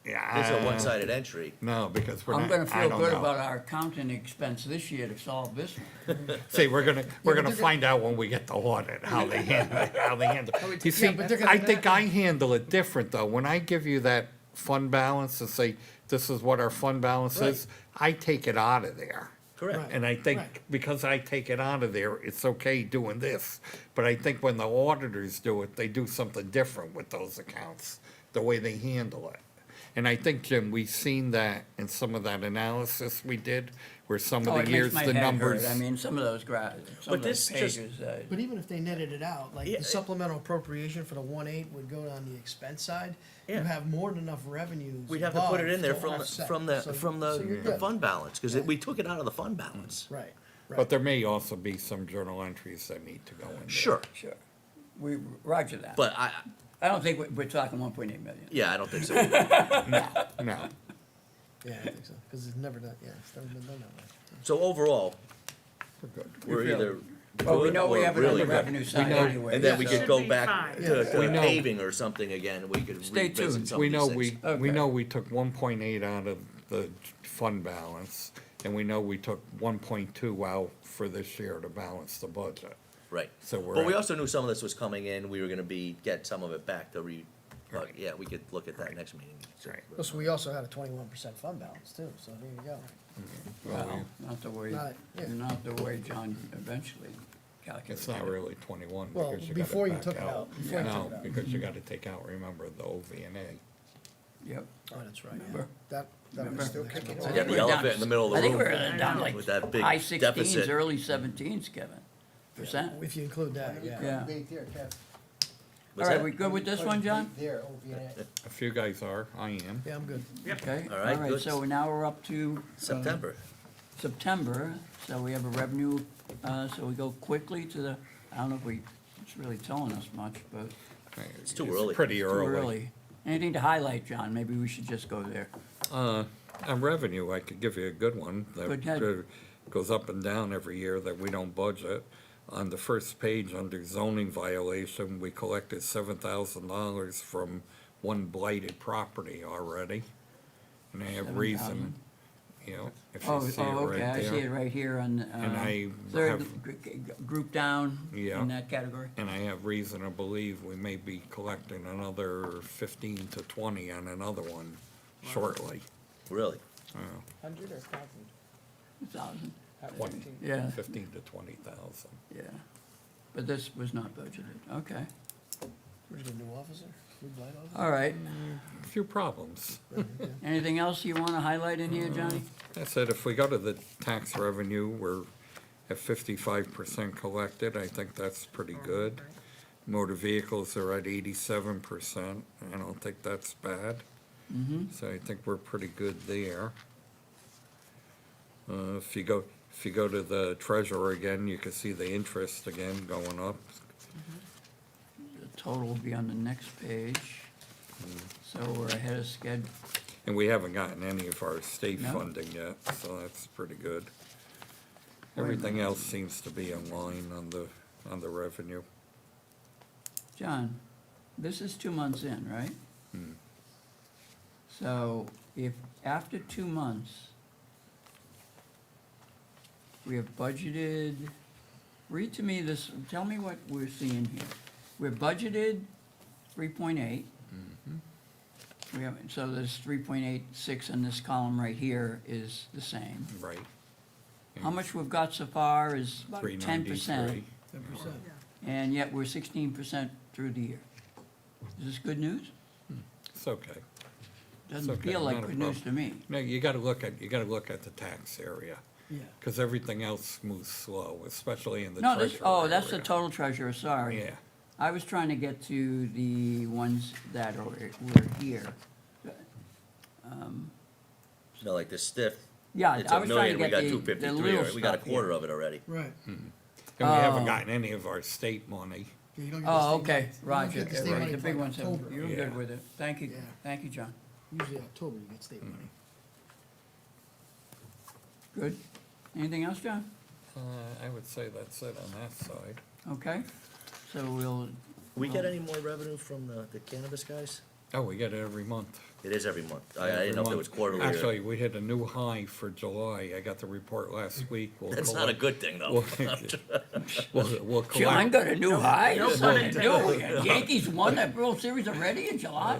Yeah. This is a one-sided entry. No, because we're I'm not, gonna I feel don't good know. about our accounting expense this year to solve this one. See, we're gonna they're find out when we get the audit, how they handle it, how they handle it. You see, but they're gonna- I think I handle it different, though. When I give you that fund balance and say, this is what our fund balance is, I take it out of there. Correct. Right. And I think Right. because I take it out of there, it's okay doing this. But I think when the auditors do it, they do something different with those accounts, the way they handle it. And I think, Jim, we've seen that in some of that analysis we did, where some Oh, of it the makes years, my the head numbers. hurt. I mean, some of those some But of those this just- pages, But even if they netted it out, like Yeah, the supplemental appropriation for the 1.8 would go on the expense side. You Yeah. have more than enough revenues. We'd have to put it in there above to offset. So- from so you're the good. fund balance, because we took it out of the fund balance. Right, But right. there may also be some journal entries that need to go in there. Sure, sure. Roger that. but I don't think we're talking 1.8 million. yeah, I don't think so. No, Yeah, I think so, because it's never done, yeah, it's never been done that way. So overall, we're good. we're feel- either Well, we good know we or have it on really the good. revenue side know- anyway. And then we so- could Should go be back fine. to We know- paving or something again, and we could Stay revisit tuned. some We of know these things. Okay. we know we took 1.8 out of the fund balance, and we know we took 1.2 out for this year to balance the budget. Right. So we're But we at- also knew some of this was coming in, we were gonna get some of it back to but Right. yeah, we could look at that next meeting. Right. Plus, we also had a 21% fund balance too, so there you go. Well, not the way, Not- yeah. not the way John eventually calculated. It's not really 21 Well, because you before you gotta took back it out. out, before you No, took it out. because you gotta take out, remember, the OV&A. Yep. Oh, that's right, yeah. Remember? That Remember? was still kicking I on. Yeah, think the we're down- elephant in the middle of the I think room. we're down like With that big high 16s, deficit. early 17s, Kevin, percent. If you include that, yeah. Yeah. Right there, Kev. All What's right, that? we good with this one, John? Right there, OVNA. A few guys are, I am. Yeah, I'm good. Okay, All right, good. so now we're up to. September. September, so we have a revenue, so we go quickly to the, I don't know if it's really telling us much, but It's too early. Pretty too early. early. Anything to highlight, John? Maybe we should just go there. On revenue, I could give you a good one. Go That ahead. goes up and down every year that we don't budget. On the first page, under zoning violation, we collected $7,000 from one blighted property already. And I have reason, you know, if you Oh, see it right okay, I see it there. right here on, And I third have- group down Yeah. in that category. And I have reason to believe we may be collecting another 15 to 20 on another one shortly. Really? 100 or 1,000? 1,000, 20, yeah, 15 to 20,000. yeah. But this was not budgeted, okay. We're just a new officer, new blight officer. All right, A few problems. anything else you wanna highlight in here, Johnny? That's it. If we go to the tax revenue, we're at 55% collected. I think that's pretty good. Motor vehicles are at 87%. I don't think that's bad. Mm-hmm. So I think we're pretty good there. If you go to the treasurer again, you can see the interest again going up. The total will be on the next page. So we're ahead of schedule. And we haven't gotten any of our state No. funding yet, so that's pretty good. Wait a Everything minute. else seems to be in line on the revenue. John, this is 2 months in, right? So if after 2 months, we have budgeted, read to me this, tell me what we're seeing here. We're budgeted 3.8. We have, so this 3.86 in this column right here is the same. Right. How much we've got so far is about 10%. 393. 10%. And yet we're 16% through the year. Is this good news? It's okay. Doesn't okay, feel like not a good news to me. No, you gotta look at the tax area, Yeah. because everything else moves slow, especially in the No, treasurer this, oh, that's the area. total treasurer, sorry. Yeah, I was trying to get to the ones that were here. No, like the stiff, Yeah, it's I a was trying to million, we get got the 253, little we got a stuff here. quarter of it already. Right. and we haven't Oh. gotten any of our state money. Yeah, you don't get the Oh, state okay, money. You don't Roger, get the state right, money the big till ones, October. you're Yeah. good with it. Thank you, Yeah. thank you, John. Usually October you get state money. Good. Anything else, John? I would say that's it on that side. Okay, so we'll, We get any more revenue from the cannabis guys? Oh, we get it every month. It is every month. I Every didn't know if it month. was quarterly or. Actually, we hit a new high for July. I got the report last week. We'll That's not a collect- good thing, though. We'll John collect. got a new high? no pun intended. Yankees won that World Series already in July?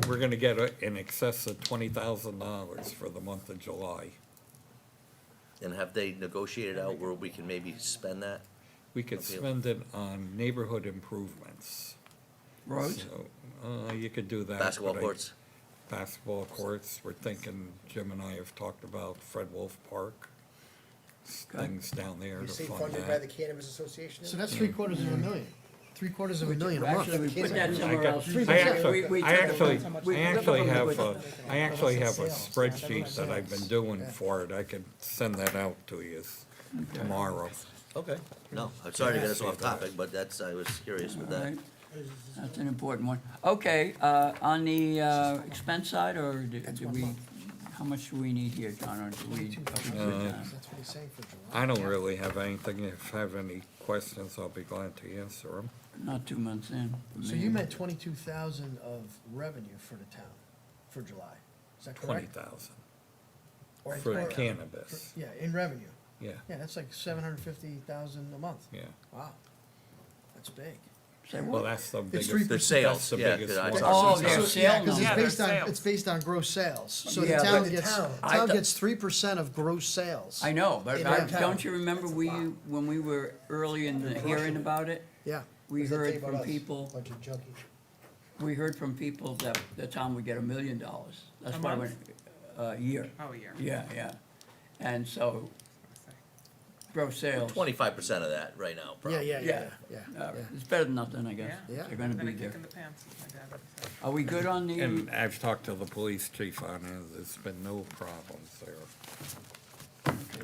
We're gonna get in excess of $20,000 for the month of July. And have they negotiated out where we can maybe spend that? We could Okay. spend it on neighborhood improvements. Roads? So, you could do that. Basketball but I- courts? Basketball courts, we're thinking, Jim and I have talked about Fred Wolf Park. Okay. Things down there You to say fund funded by the that. Cannabis Association? So that's $750,000. $750,000 a month. Actually, we put that I somewhere got- else. I 3%. actually, We I took it actually, from- I we took it actually from the have budget. I actually have a Sales. spreadsheet that I've been doing for it. I could send that out to you tomorrow. Okay. No, I'm sorry to get us off topic, but that's, I was curious with All that. right. That's an important one. Okay, on the expense side, or do we, how much do we need here, John, or do we? are we good now? That's what he's saying for July. I don't really have anything. If I have any questions, I'll be glad to answer them. Not 2 months in. So you meant 22,000 of revenue for the town for July, is that correct? 20,000 Or- for or- cannabis. Yeah, in revenue, Yeah, yeah, that's like 750,000 a month, yeah. wow, that's big. Say Well, what? that's the It's biggest. 3%. The sales, That's the yeah, biggest 'cause I one. talked Oh, to they're some- sale Yeah, cause numbers. Yeah, it's they're based on, sales. it's based on gross sales, so the Yeah, town but- gets, Town. I town thought- gets 3% of gross sales. I know, but In I- our town. don't you remember when we were early in the hearing about it? Yeah, We What does that say heard about from us? people, Bunch of junkies. we heard from people that the town would get $1 million. That's A why month? a year. Oh, a year. Yeah, yeah. And so, gross sales. 25% of that right now, yeah, probably. yeah, yeah, yeah, Uh, yeah. It's better than nothing, I guess. Yeah. They're gonna Then be a kick there. in the pants, as my dad would say. Are we good on the? And I've talked to the police chief on it. There's been no problems there.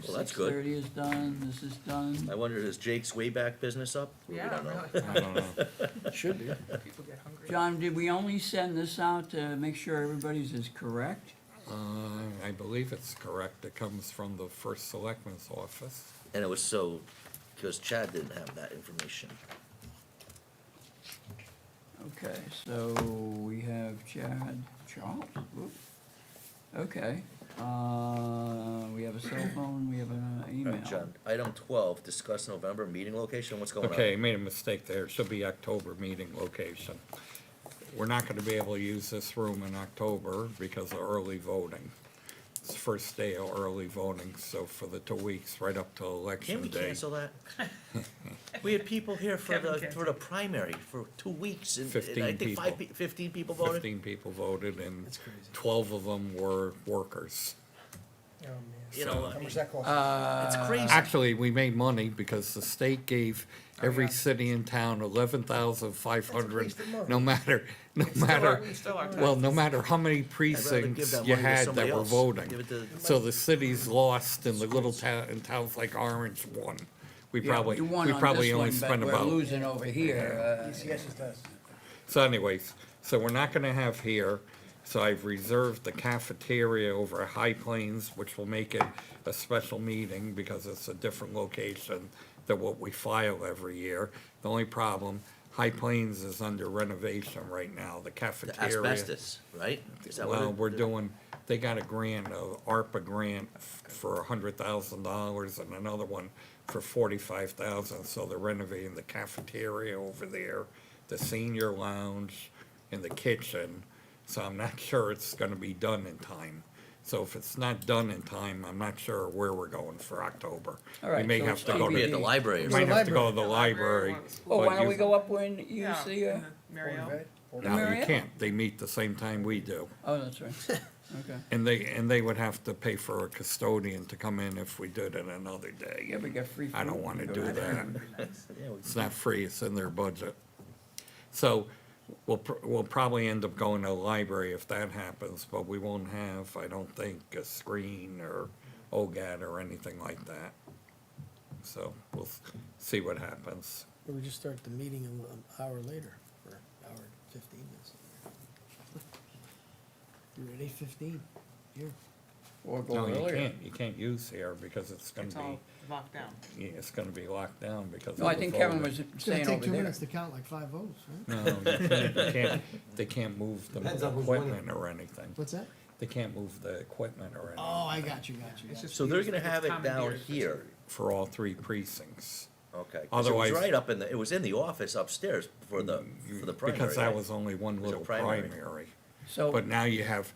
Well, that's good. 6:30 is done, this is done. I wonder, is Jake's Wayback business up? We Yeah, don't know. really. I don't know. Should be. People get hungry. John, did we only send this out to make sure everybody's is correct? I believe it's correct. It comes from the first selectman's office. And it was so, because Chad didn't have that information. Okay, so we have Charles, whoop. Okay, we have a cell phone, we have an All email. right, John, item 12, discuss November meeting location, what's going on? Okay, I made a mistake there. It should be October meeting location. We're not gonna be able to use this room in October because of early voting. It's the first day of early voting, so for the 2 weeks, right up till election Can't we day. cancel that? We had people here for Kevin the, can't. for the primary for 2 weeks, and 15 I think people. 15 people voted? 15 people voted and That's crazy. 12 of them were workers. Oh, man. You know, How much that cost? it's crazy. Actually, we made money because the state gave every yeah. city in town 11,500, That's a waste of money. no matter, We still are. well, no matter how many I'd rather give precincts that you money to had somebody that were else. voting. Give it to- So the cities lost and the little town, in towns like Orange won. We Yeah, probably, you won we on probably this only one, but spent we're about. losing over here. Yes, it does. So anyways, so we're not gonna have here, so I've reserved the cafeteria over at High Plains, which will make it a special meeting because it's a different location than what we file every year. The only problem, High Plains is under renovation right now, the The cafeteria. asbestos, right? Is that what Well, it- we're doing, they got a grant, a ARPA grant for $100,000 and another one for 45,000, so they're renovating the cafeteria over there, the senior lounge, and the kitchen, so I'm not sure it's gonna be done in time. So if it's not done in time, I'm not sure where we're going for October. All We right, may so have it's to go Probably to, at the library or we something. might have to go to the The library library. Well, but why don't you- we go up when you Yeah, see, in the Mariel. the No, you Marietta? can't, they meet the same time we do. Oh, that's right, okay. And they would have to pay for a custodian to come in if we did it another day. Yeah, we got free food. I don't wanna do that. Yeah, we- It's not free, it's in their budget. So we'll probably end up going to the library if that happens, but we won't have, I don't think, a screen or OGAT or anything like that. So we'll see what happens. We just start the meeting an hour later, or hour 15 minutes. You're at 8:15, here. Or go No, earlier. you can't use here because it's gonna It's all be, locked down. yeah, it's gonna be locked down because of No, I the think Kevin voting. was It's gonna saying take over 2 there. minutes to count like 5 votes, right? No, they can't move the Depends on who's winning. equipment or anything. What's that? They can't move the equipment or anything. Oh, I got you. It's just So they're used- gonna it's have it down commandeered for here, some- For all 3 precincts. okay? 'Cause Otherwise- it was right up in the, it was in the office upstairs for the primary, Because that right? was only one It was a little primary. primary. So, But now you have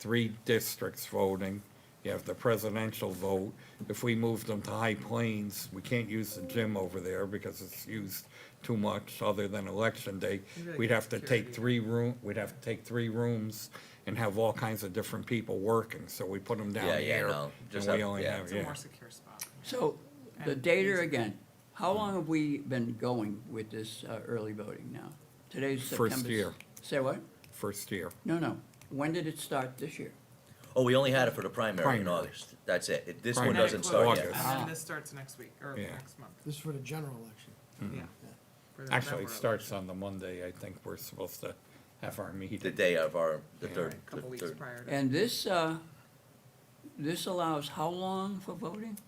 3 districts voting, you have the presidential vote. If we moved them to High Plains, we can't use the gym over there because it's used too much, other than election day. You really We'd have to security. take 3 rooms and have all kinds of different people working, so we put them Yeah, down yeah, here. no, And just we have- only yeah. have, It's a yeah. more secure spot. so the And data easy. again, how long have we been going with this early voting now? Today's First September. year. Say what? First year. No. When did it start this year? Oh, we only had it for the primary in Primary. August, that's it. This Primary. one And then it doesn't closed, start August. yet. And Ah. then this starts next week, or Yeah. next month, This is for the general election. yeah. For the Actually, it November starts on the Monday, I think we're supposed to have our meeting. The day of our, the Yeah. third, election. Couple the weeks third. prior to. And this allows how long for voting?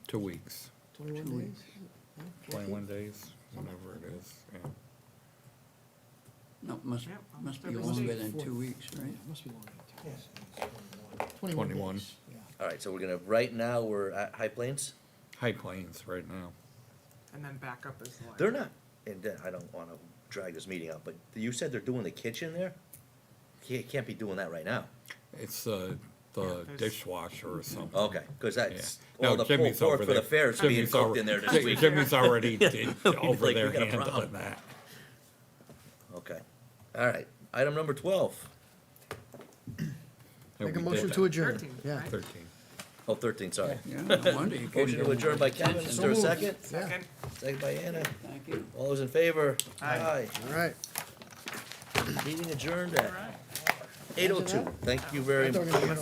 2 weeks, 21 2 days? weeks. Yeah, 21 days, whatever it is, yeah. No, must Yep, be almost longer every than 2 weeks, Yeah, right? it must be longer than 2 Yeah, weeks. it's 21. days, yeah. All right, so we're gonna, right now, we're at High Plains? High Plains right now. And then back up is the. They're not, and then, I don't wanna drag this meeting out, but you said they're doing the kitchen there? Can't be doing that right now. It's Yeah, the there's- dishwasher or something. Okay, cause that's, Yeah. all No, the pulled Jimmy's pork over for the there. fair is being Jimmy's cooked over- in there this Jim- week. Jimmy's already over Like, there we got a problem. handling that. Okay, all right, item number 12. Yeah, Make a we motion did to that. adjourn. 13, Yeah. right? 13. Oh, 13, sorry. Yeah, no wonder you couldn't Motion get to adjourn by attention. Kevin, is So there a moved. second? Second, Second by Anna. Thank you. All those in favor? Aye. All right. Meeting adjourned all at right. 8:02. Thank you very I thought we were gonna much. get